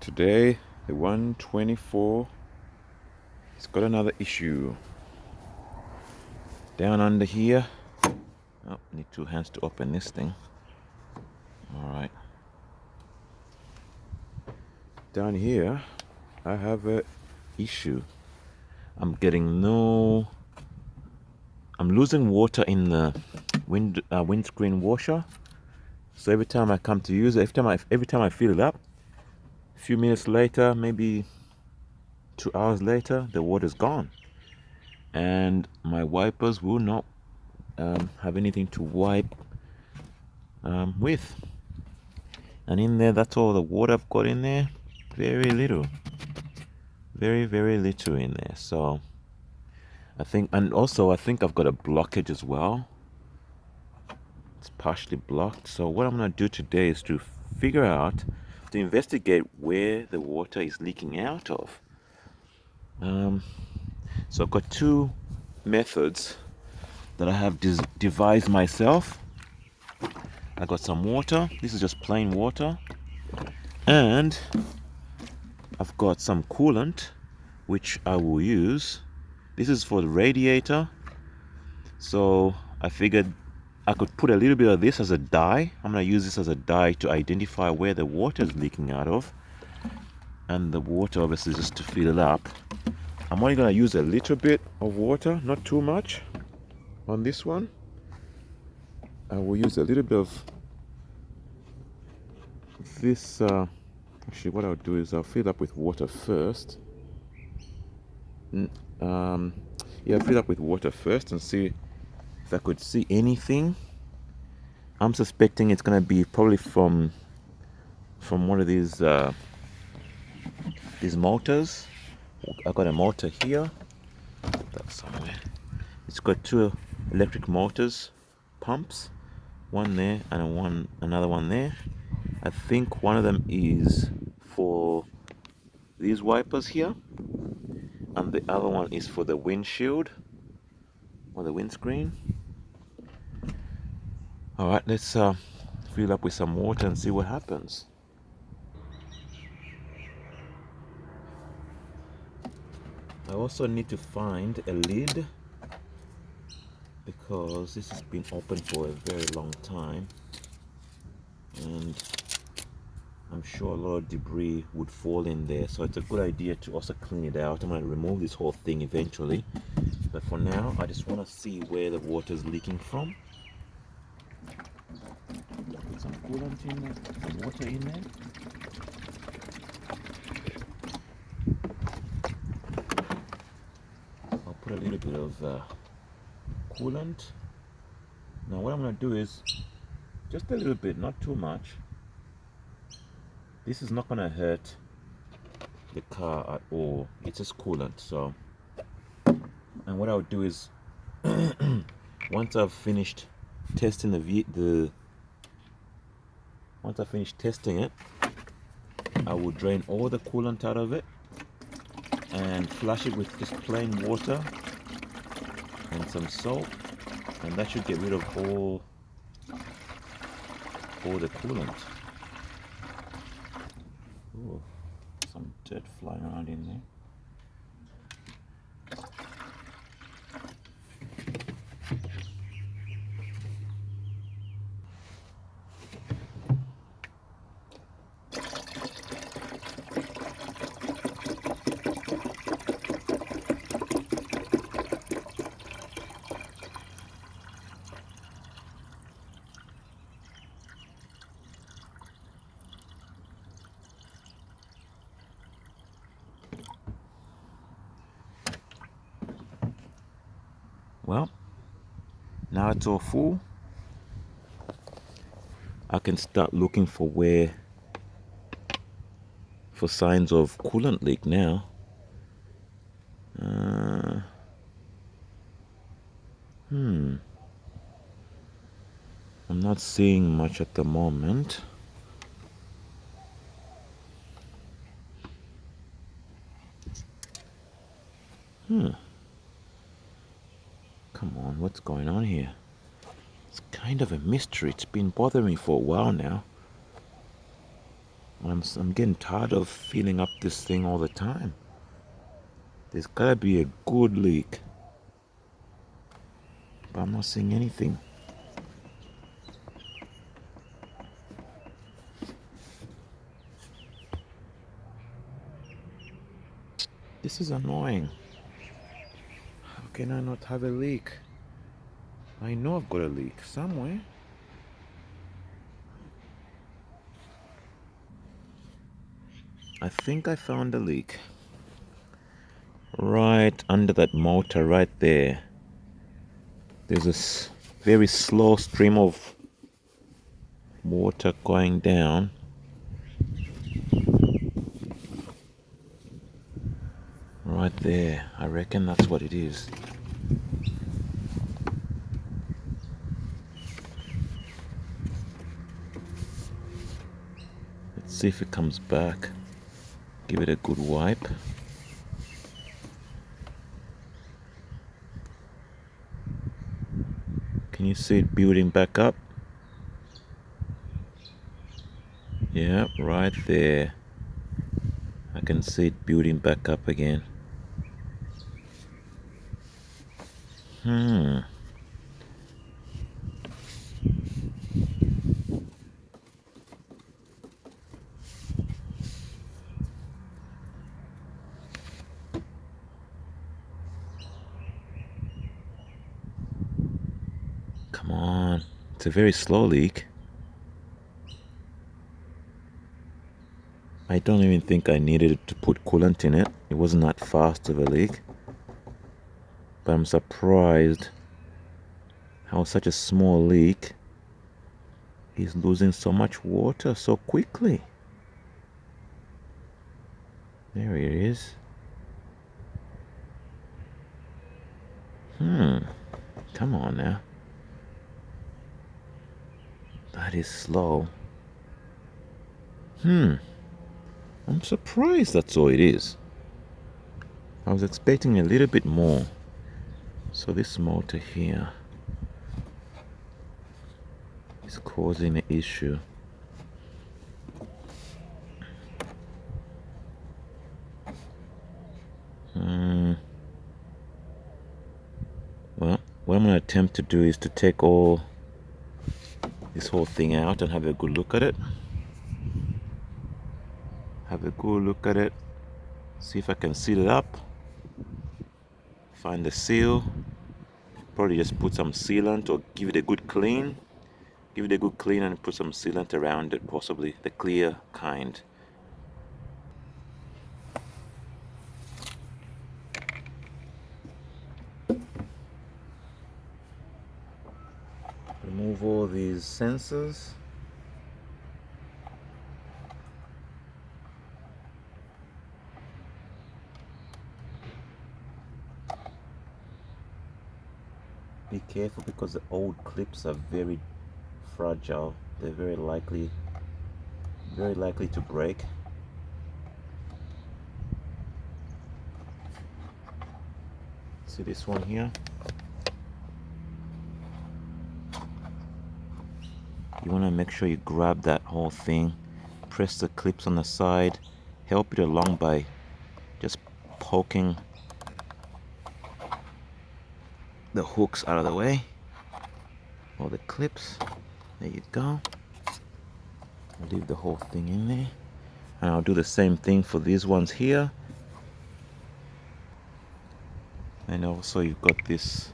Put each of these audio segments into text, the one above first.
Today, the 124 has got another issue. Down under here, oh, need two hands to open this thing. Alright. Down here, I have a issue. I'm losing water in the windscreen washer. So every time I come to use it, every time I fill it up, a few minutes later, maybe 2 hours later, the water's gone, and my wipers will not have anything to wipe with. And in there, that's all the water I've got in there. Very little, very little in there. So I think I've got a blockage as well. It's partially blocked. So what I'm gonna do today is to investigate where the water is leaking out of. So I've got two methods that I have devised myself. I got some water. This is just plain water, and I've got some coolant, which I will use. This is for the radiator. So I figured I could put a little bit of this as a dye. I'm gonna use this as a dye to identify where the water is leaking out of, and the water obviously just to fill it up. I'm only gonna use a little bit of water, not too much on this one. I will use a little bit of this. Actually, what I'll do is I'll fill it up with water first. Fill it up with water first and see if I could see anything. I'm suspecting it's gonna be probably from one of these motors. I got a motor here. That's somewhere. It's got two electric motors, pumps, one there and another one there. I think one of them is for these wipers here, and the other one is for the windshield or the windscreen. All right, let's fill up with some water and see what happens. I also need to find a lid because this has been open for a very long time, and I'm sure a lot of debris would fall in there, so it's a good idea to also clean it out. I'm going to remove this whole thing eventually, but for now I just want to see where the water is leaking from. Put some coolant in there, some water in there. I'll put a little bit of coolant. Now what I'm going to do is just a little bit, not too much. This is not going to hurt the car at all. It's just coolant. So, and what I'll do is once I've finished testing once I finish testing it, I will drain all the coolant out of it and flush it with just plain water and some salt, and that should get rid of all the coolant. Ooh, some dirt flying around in there. Well, now it's all full. I can start looking for signs of coolant leak now. I'm not seeing much at the moment. Come on, what's going on here? It's kind of a mystery. It's been bothering me for a while now. I'm getting tired of filling up this thing all the time. There's gotta be a good leak. But I'm not seeing anything. This is annoying. How can I not have a leak? I know I've got a leak somewhere. I think I found a leak. Right under that motor right there. There's a very slow stream of water going down. Right there. I reckon that's what it is. Let's see if it comes back. Give it a good wipe. Can you see it building back up? Yeah, right there. I can see it building back up again. Come on. It's a very slow leak. I don't even think I needed to put coolant in it. It wasn't that fast of a leak. But I'm surprised how such a small leak is losing so much water so quickly. There it is. Come on now. That is slow. I'm surprised that's all it is. I was expecting a little bit more. So this motor here is causing an issue. Well, what I'm going to attempt to do is to take this whole thing out and have a good look at it. Have a good look at it. See if I can seal it up. Find the seal. Probably just put some sealant or give it a good clean. Give it a good clean and put some sealant around it, possibly the clear kind. Remove all these sensors. Be careful because the old clips are very fragile. They're very likely to break. See this one here? You want to make sure you grab that whole thing, press the clips on the side, help it along by just poking the hooks out of the way, or the clips. There you go. I'll leave the whole thing in there, and I'll do the same thing for these ones here. And also you've got this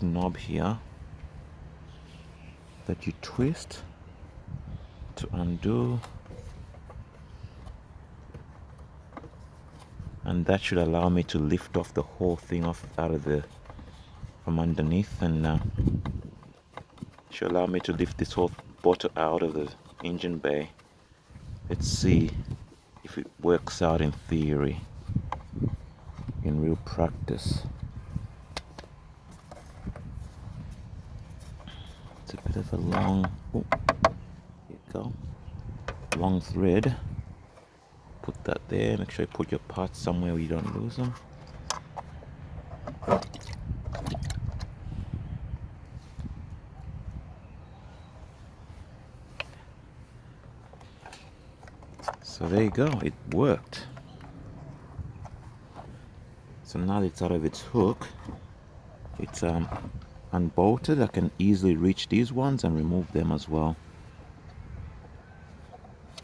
knob here that you twist to undo, and that should allow me to lift off the whole thing from underneath, and should allow me to lift this whole bottle out of the engine bay. Let's see if it works out in theory, in real practice. It's a bit of a long, here you go, long thread. Put that there. Make sure you put your parts somewhere where you don't lose them. So there you go, it worked. So now that it's out of its hook, it's unbolted. I can easily reach these ones and remove them as well.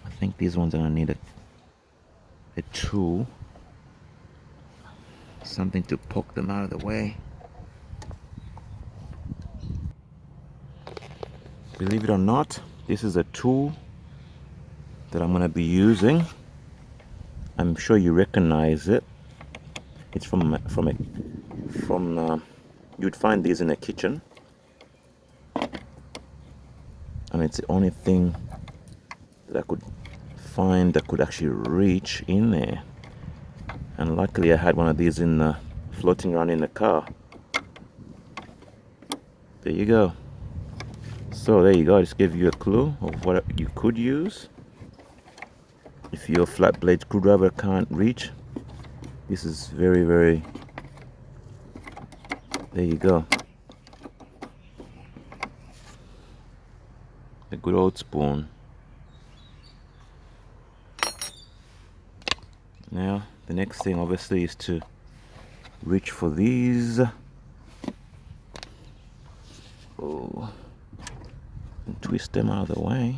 I think these ones are gonna need a tool, something to poke them out of the way. Believe it or not, this is a tool that I'm gonna be using. I'm sure you recognize it. It's from you'd find these in the kitchen, and it's the only thing that I could find that could actually reach in there. And luckily I had one of these in floating around in the car. There you go. So there you go, I just gave you a clue of what you could use if your flat blade screwdriver can't reach. This is very, very, there you go. A good old spoon. Now the next thing obviously is to reach for these. Oh, and twist them out of the way.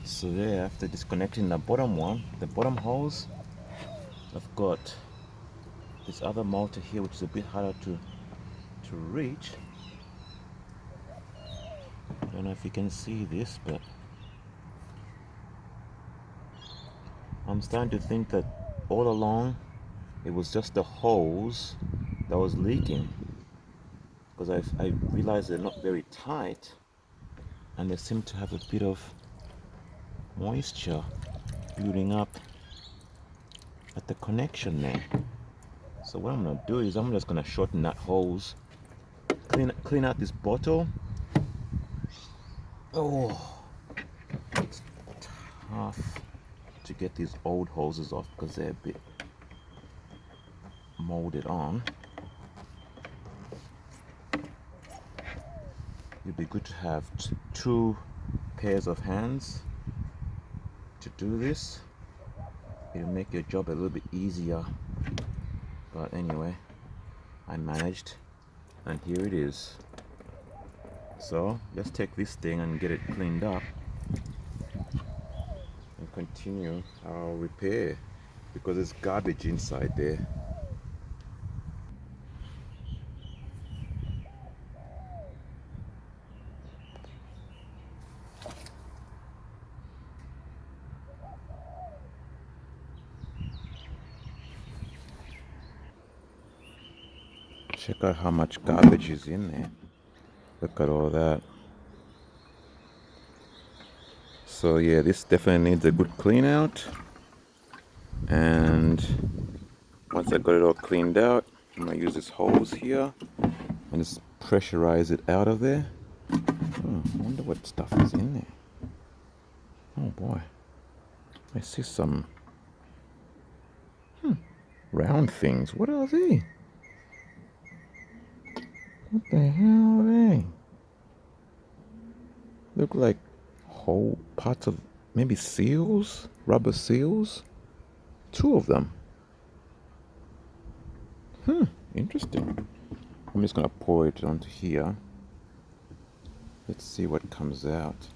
So there, after disconnecting the bottom one, the bottom hose, I've got this other motor here which is a bit harder to reach. I don't know if you can see this, but I'm starting to think that all along it was just the hose that was leaking, because I realized they're not very tight and they seem to have a bit of moisture building up at the connection there. So what I'm going to do is I'm just going to shorten that hose, clean out this bottle. Oh, it's tough to get these old hoses off because they're a bit molded on. It'd be good to have two pairs of hands to do this. It'll make your job a little bit easier, but anyway, I managed, and here it is. So let's take this thing and get it cleaned up and continue our repair, because there's garbage inside there. Check out how much garbage is in there. Look at all that. So yeah, this definitely needs a good clean out. And once I got it all cleaned out, I'm gonna use this hose here and just pressurize it out of there. Oh, I wonder what stuff is in there. Oh boy, I see some round things. What are they? What the hell are they? Look like whole parts of maybe seals, rubber seals. 2 of them. Interesting. I'm just gonna pour it onto here. Let's see what comes out.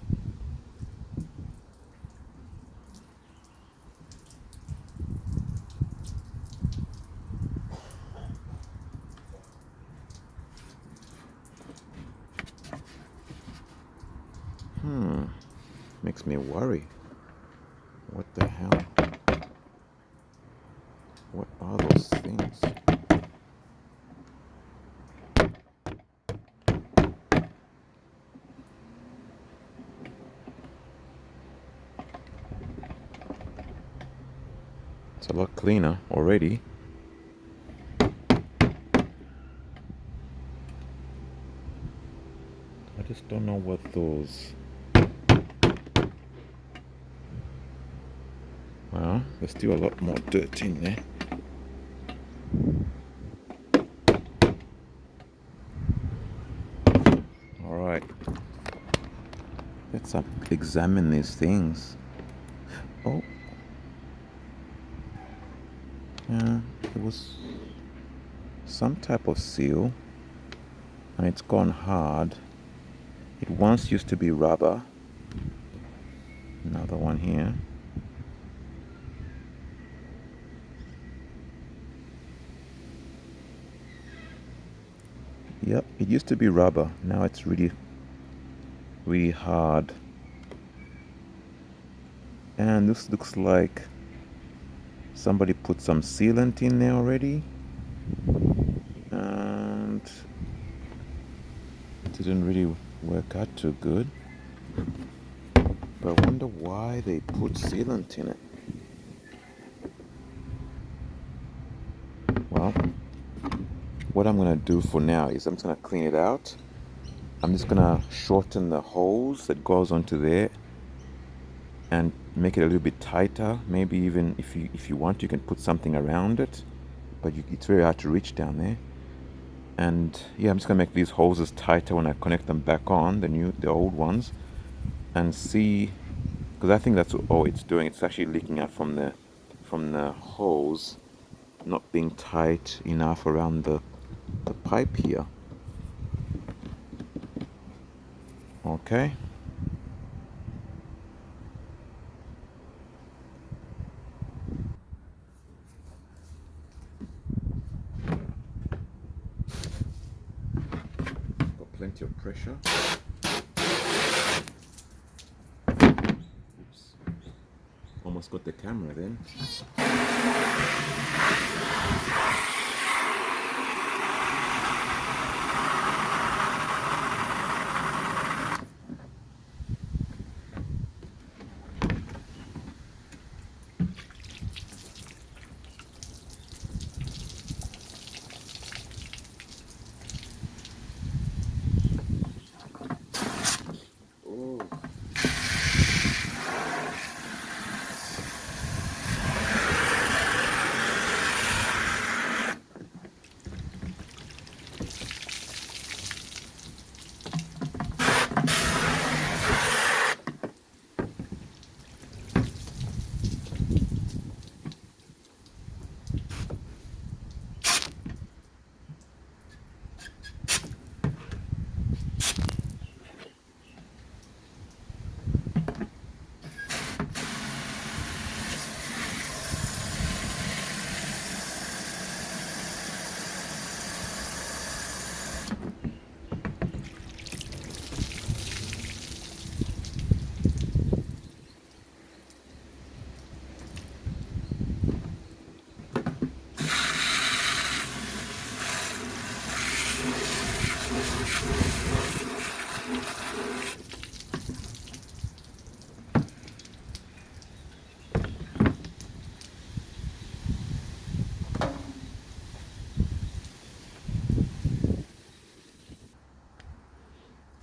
Makes me worry. What the hell? What are those things? It's a lot cleaner already. I just don't know what those... Well, there's still a lot more dirt in there. Let's examine these things. Oh, yeah, it was some type of seal, and it's gone hard. It once used to be rubber. Another one here. Yep, it used to be rubber. Now it's really, really hard. And this looks like somebody put some sealant in there already. And it didn't really work out too good. But I wonder why they put sealant in it. Well, what I'm going to do for now is I'm just going to clean it out. I'm just going to shorten the hose that goes onto there and make it a little bit tighter. Maybe even if you want, you can put something around it, but it's very hard to reach down there. And yeah, I'm just gonna make these hoses tighter when I connect them back on, the old ones, and see, because I think that's all it's doing. It's actually leaking out from the hose not being tight enough around the pipe here. Okay. Got plenty of pressure. Oops. Almost got the camera then.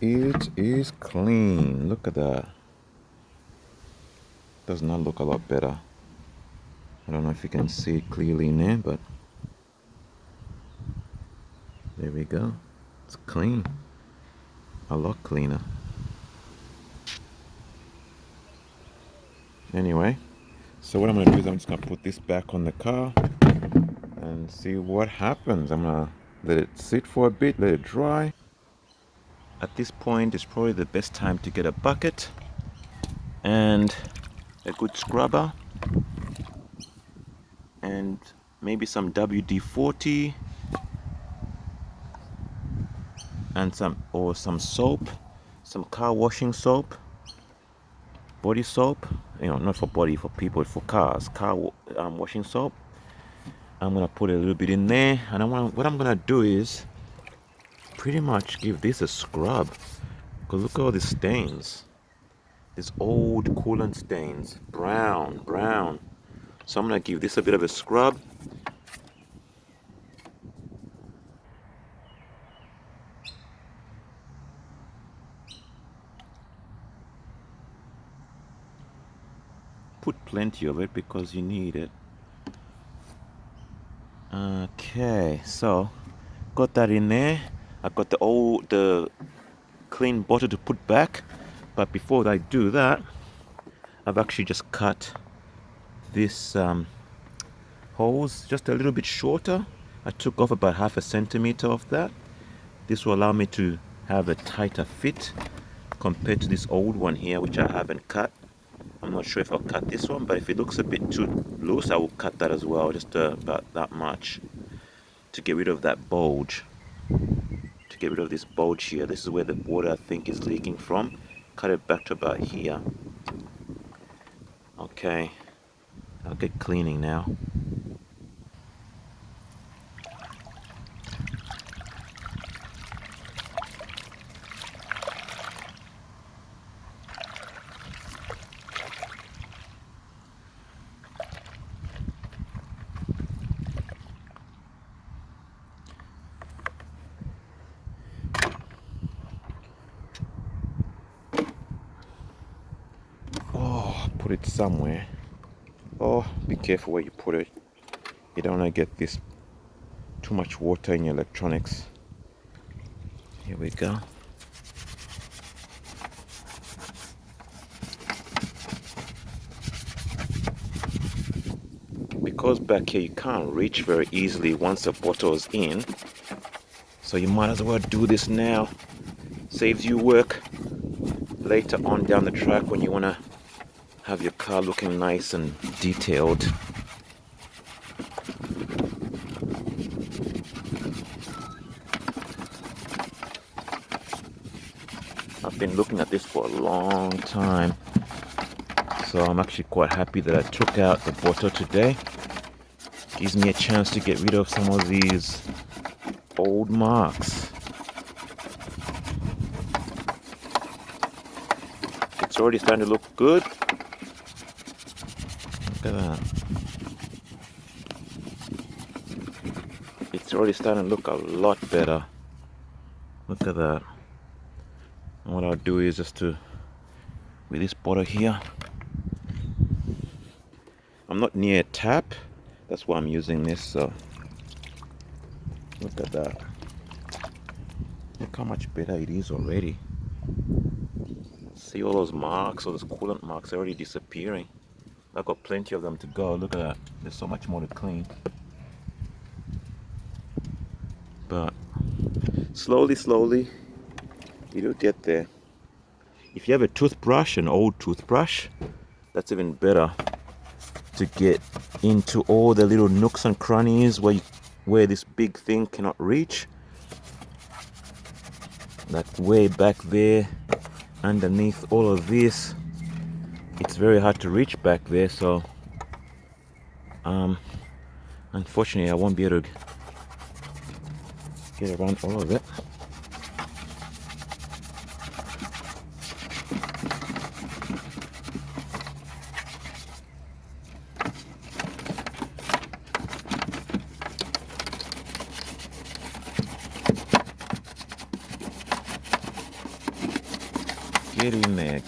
It is clean. Look at that. Does not look a lot better. I don't know if you can see it clearly in there, but there we go. It's clean. A lot cleaner. Anyway, so what I'm going to do is I'm just going to put this back on the car and see what happens. I'm going to let it sit for a bit, let it dry. At this point, it's probably the best time to get a bucket and a good scrubber and maybe some WD-40 and some soap, some car washing soap, body soap, not for body, for people, for cars, washing soap. I'm gonna put a little bit in there, and what I'm gonna do is pretty much give this a scrub, because look at all these stains, these old coolant stains, brown. So I'm gonna give this a bit of a scrub. Put plenty of it because you need it. Okay, so got that in there. I got the clean bottle to put back. But before I do that, I've actually just cut this hose just a little bit shorter. I took off about 1/2 centimeter of that. This will allow me to have a tighter fit compared to this old one here, which I haven't cut. I'm not sure if I'll cut this one, but if it looks a bit too loose, I will cut that as well, just about that much, to get rid of that bulge, to get rid of this bulge here. This is where the water, I think, is leaking from. Cut it back to about here. Okay, I'll get cleaning now. Put it somewhere. Oh, be careful where you put it. You don't want to get this too much water in your electronics. Here we go. Because back here you can't reach very easily once the bottle is in, so you might as well do this now. Saves you work later on down the track when you want to have your car looking nice and detailed. I've been looking at this for a long time, so I'm actually quite happy that I took out the bottle today. Gives me a chance to get rid of some of these old marks. It's already starting to look good. Look at that. It's already starting to look a lot better. Look at that. And what I'll do is just with this bottle here, I'm not near a tap, that's why I'm using this. So look at that. Look how much better it is already. See all those marks, all those coolant marks are already disappearing. I've got plenty of them to go. Look at that. There's so much more to clean. But slowly, it'll get there. If you have a toothbrush, an old toothbrush, that's even better to get into all the little nooks and crannies where this big thing cannot reach. Like way back there, underneath all of this, it's very hard to reach back there, so unfortunately I won't be able to get around all of it.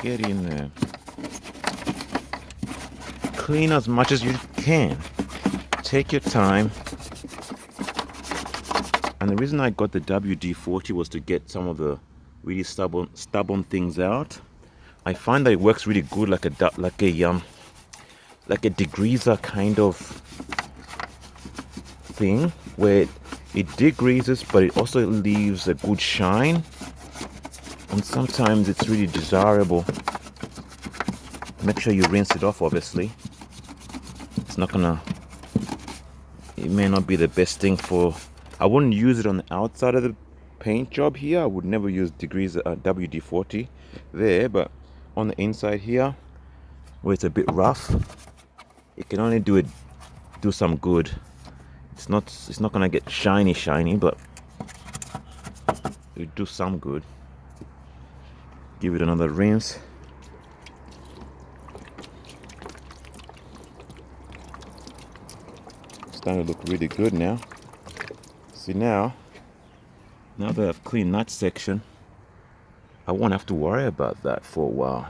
Get in there. Clean as much as you can. Take your time. And the reason I got the WD-40 was to get some of the really stubborn things out. I find that it works really good like a degreaser kind of thing, where it degreases but it also leaves a good shine. And sometimes it's really desirable. Make sure you rinse it off, obviously. It may not be the best thing I wouldn't use it on the outside of the paint job here. I would never use WD-40 there, but on the inside here, where it's a bit rough, it can only do some good. It's not gonna get shiny, but it'll do some good. Give it another rinse. It's starting to look really good now. See now that I've cleaned that section, I won't have to worry about that for a while.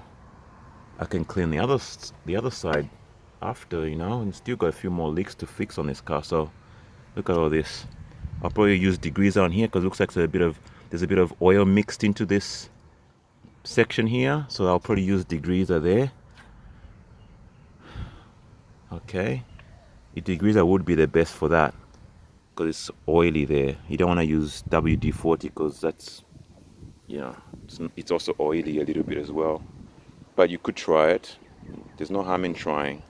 I can clean the other side after, and still got a few more leaks to fix on this car. So look at all this. I'll probably use degreaser on here because it looks like there's a bit of oil mixed into this section here, so I'll probably use degreaser there. Okay, the degreaser would be the best for that because it's oily there. You don't want to use WD-40 because that's, you know, it's also oily a little bit as well. But you could try it. There's no harm in trying.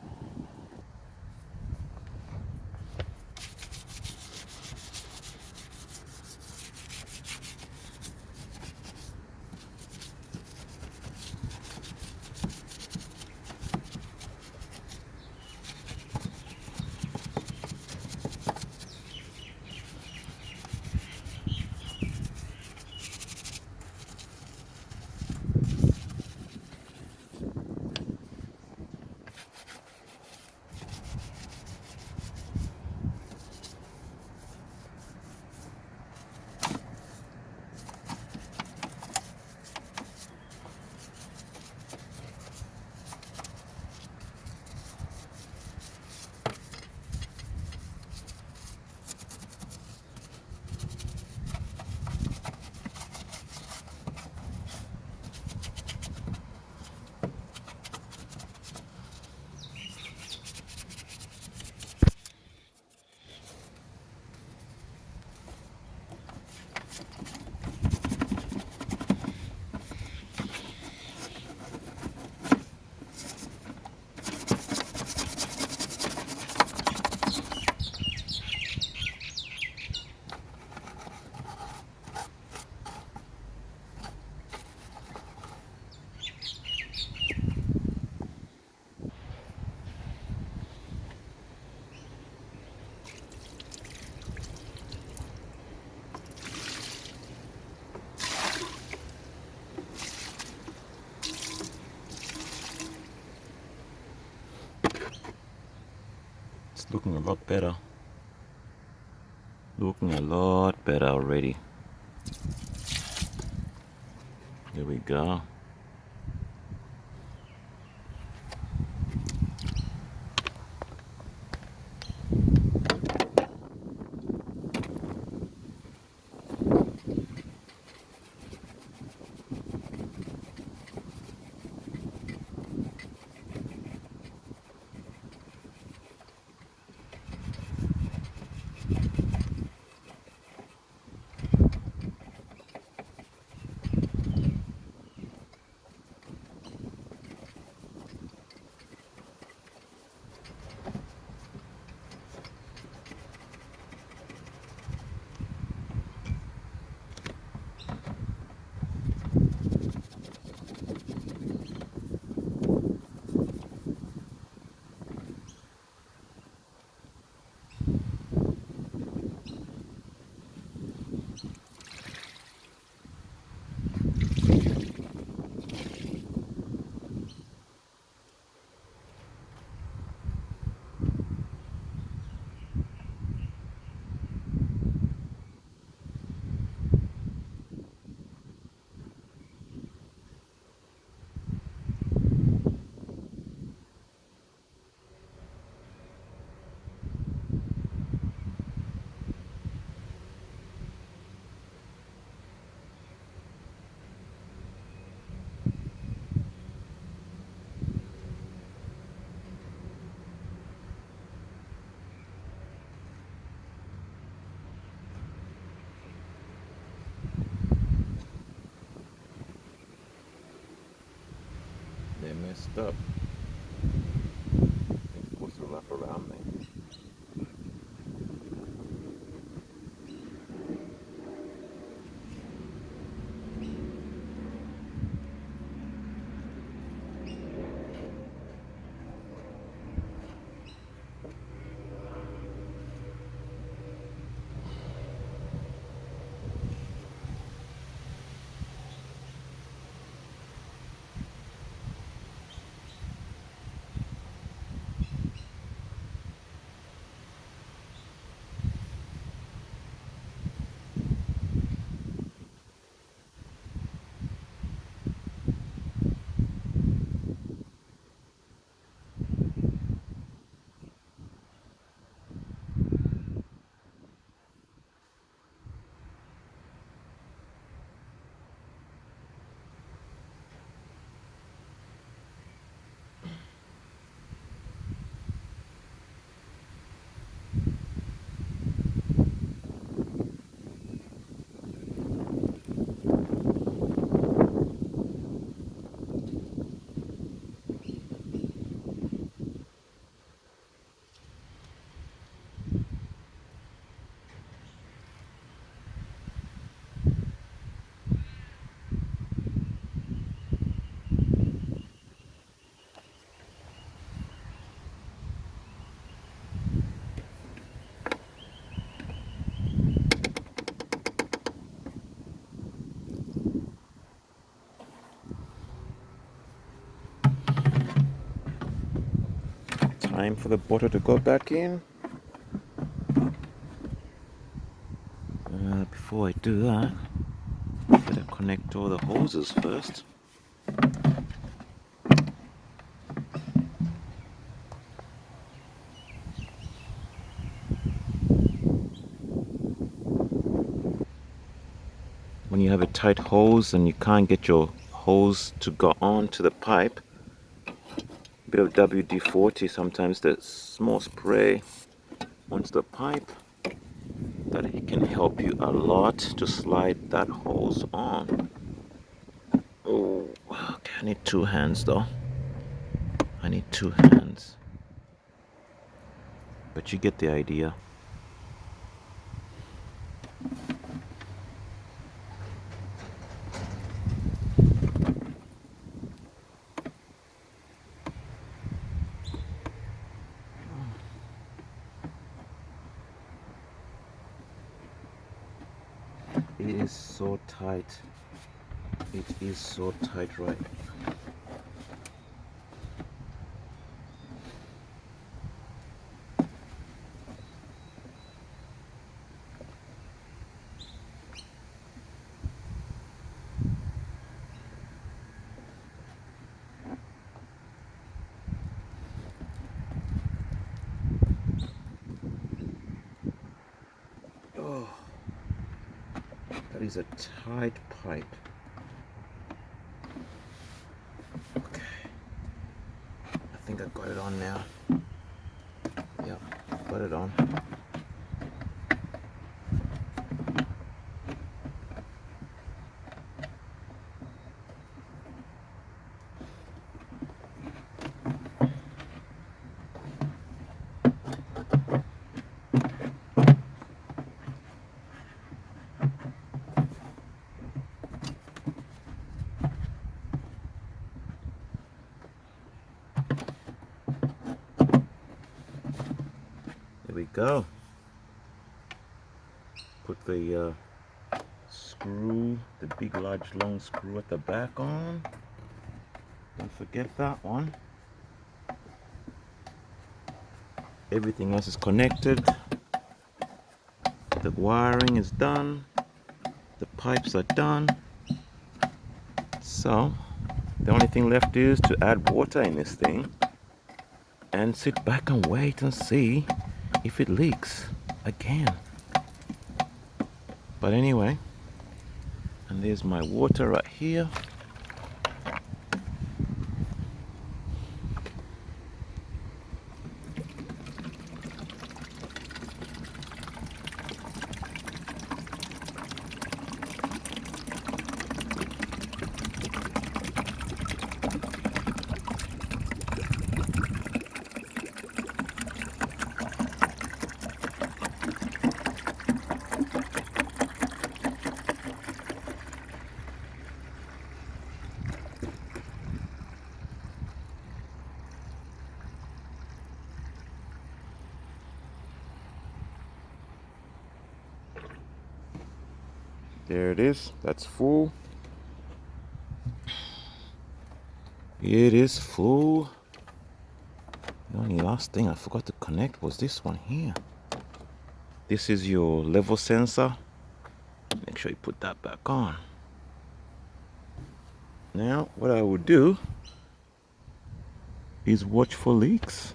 It's looking a lot better. Looking a lot better already. There we go. They messed up. It's supposed to wrap around me. time for the bottle to go back in. Before I do that, I better connect all the hoses first. When you have a tight hose and you can't get your hose to go on to the pipe, a bit of WD-40, sometimes the small spray onto the pipe, that it can help you a lot to slide that hose on. Oh, okay, I need two hands though. I need two hands. But you get the idea. It is so tight. It is so tight, right? Oh, that is a tight pipe. Okay, I think I got it on now. Yep, got it on. There we go. Put the screw, the big large long screw at the back on. Don't forget that one. Everything else is connected. The wiring is done. The pipes are done. So the only thing left is to add water in this thing and sit back and wait and see if it leaks again. But anyway, and there's my water right here. There it is. That's full. It is full. The only last thing I forgot to connect was this one here. This is your level sensor. Make sure you put that back on. Now, what I will do is watch for leaks.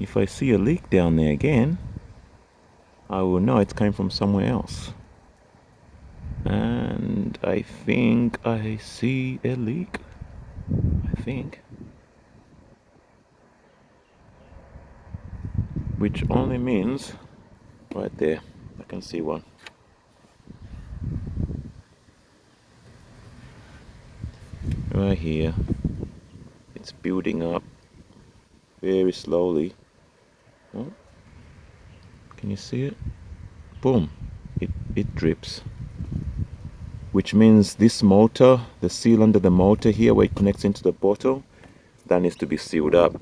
If I see a leak down there again, I will know it's coming from somewhere else. And I think I see a leak. I think. Which only means right there, I can see one. Right here. It's building up very slowly. Oh, can you see it? Boom. It drips. Which means this motor, the seal under the motor here where it connects into the bottle, that needs to be sealed up.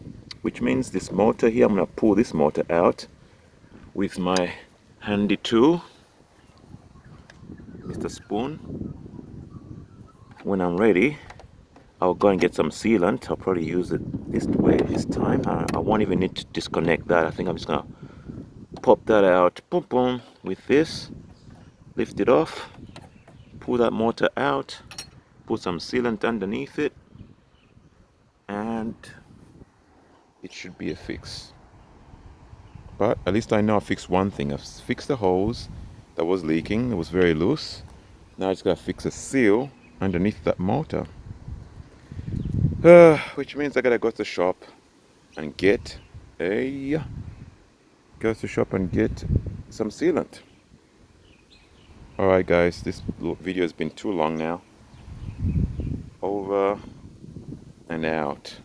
Which means this motor here, I'm going to pull this motor out with my handy tool, Mr. Spoon. When I'm ready, I'll go and get some sealant. I'll probably use it this way this time. I won't even need to disconnect that. I think I'm just gonna pop that out, boom boom, with this, lift it off, pull that motor out, put some sealant underneath it, and it should be a fix. But at least I know I fixed one thing. I've fixed the hose that was leaking. It was very loose. Now I just gotta fix a seal underneath that motor. Which means I gotta go to the shop and get some sealant. Alright guys, this video has been too long now. Over and out.